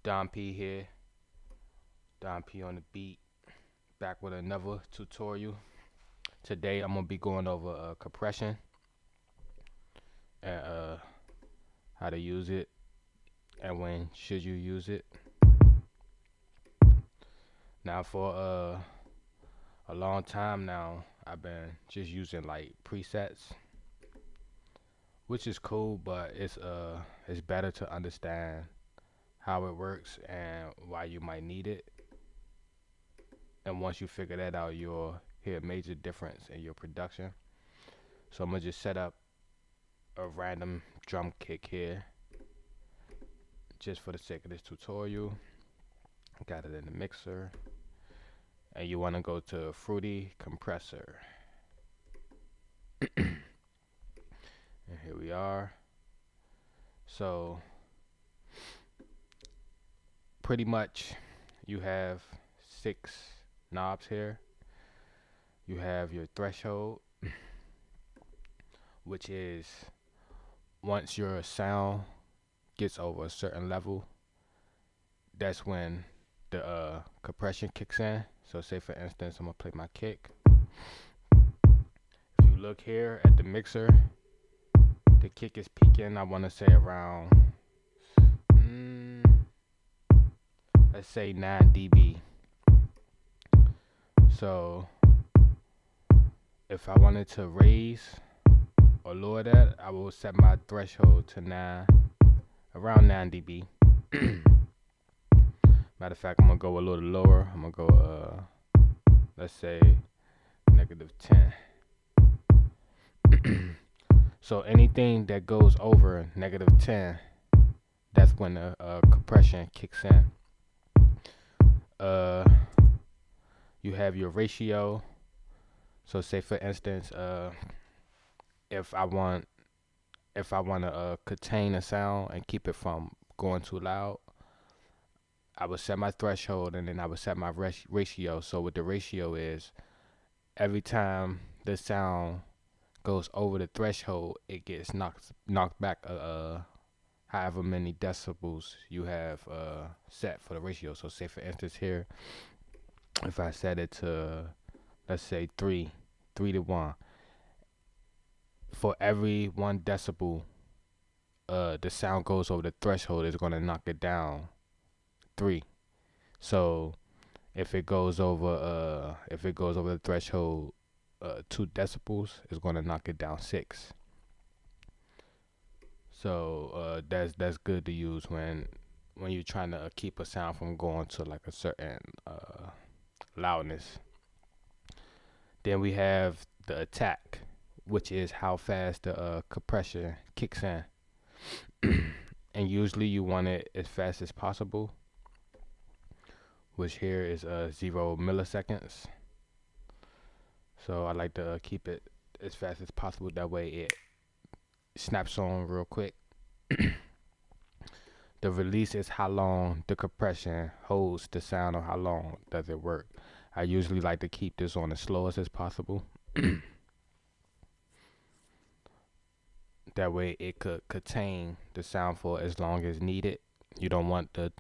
Don P here, Don P on the beat, back with another tutorial. Today I'm gonna be going over compression and how to use it and when should you use it. Now for a long time now, I've been just using like presets, which is cool, but it's better to understand how it works and why you might need it. And once you figure that out, you'll hear a major difference in your production. So I'm gonna just set up a random drum kick here just for the sake of this tutorial. Got it in the mixer, and you want to go to Fruity Compressor. And here we are. So pretty much you have 6 knobs here. You have your threshold, which is once your sound gets over a certain level, that's when the compression kicks in. So say for instance, I'm gonna play my kick. If you look here at the mixer, the kick is peaking, I wanna say around, let's say 9 dB. So if I wanted to raise or lower that, I will set my threshold to around 9 dB. Matter of fact, I'm gonna go a little lower. I'm gonna go, let's say -10. So anything that goes over -10, that's when the compression kicks in. You have your ratio. So say for instance, if I want to contain a sound and keep it from going too loud, I would set my threshold and then I would set my ratio. So what the ratio is, every time the sound goes over the threshold, it gets knocked back however many decibels you have set for the ratio. So say for instance here, if I set it to, let's say 3 to 1, for every 1 decibel the sound goes over the threshold, is going to knock it down 3. So if it goes over the threshold 2 decibels, it's going to knock it down 6. So that's good to use when you're trying to keep a sound from going to like a certain loudness. Then we have the attack, which is how fast the compression kicks in. And usually you want it as fast as possible, which here is 0 milliseconds. So I like to keep it as fast as possible, that way it snaps on real quick. The release is how long the compression holds the sound, or how long does it work. I usually like to keep this on the slowest as possible. That way it could contain the sound for as long as needed. You don't want the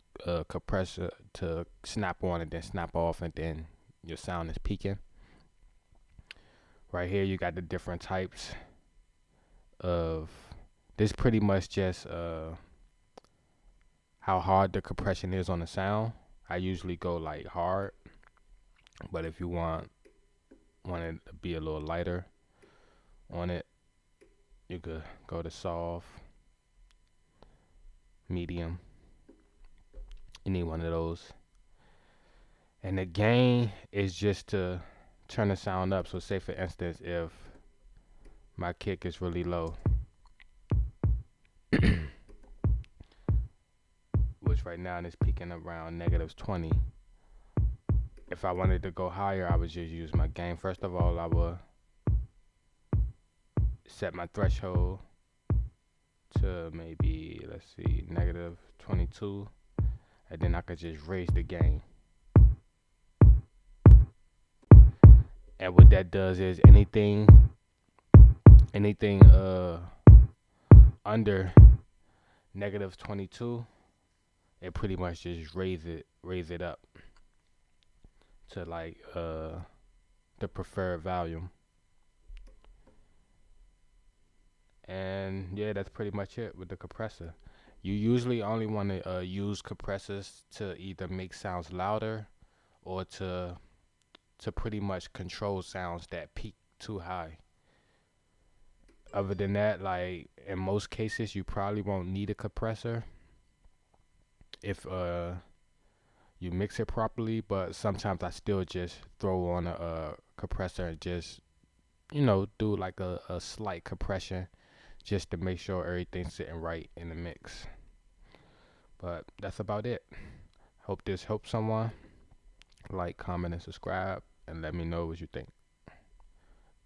compressor to snap on and then snap off and then your sound is peaking. Right here you got the different types of this. Pretty much just how hard the compression is on the sound. I usually go like hard, but if you want it to be a little lighter on it, you could go to soft, medium. You need one of those. And the gain is just to turn the sound up. So say for instance, if my kick is really low, which right now is peaking around -20. If I wanted to go higher, I would just use my gain. First of all, I would set my threshold to maybe, let's see, -22, and then I could just raise the gain. And what that does is anything under -22, it pretty much just raise it up to like the preferred volume. And yeah, that's pretty much it with the compressor. You usually only want to use compressors to either make sounds louder or to pretty much control sounds that peak too high. Other than that, like in most cases, you probably won't need a compressor if you mix it properly. But sometimes I still just throw on a compressor and just do like a slight compression just to make sure everything's sitting right in the mix. But that's about it. Hope this helps someone. Like, comment, and subscribe, and let me know what you think.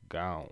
Gone.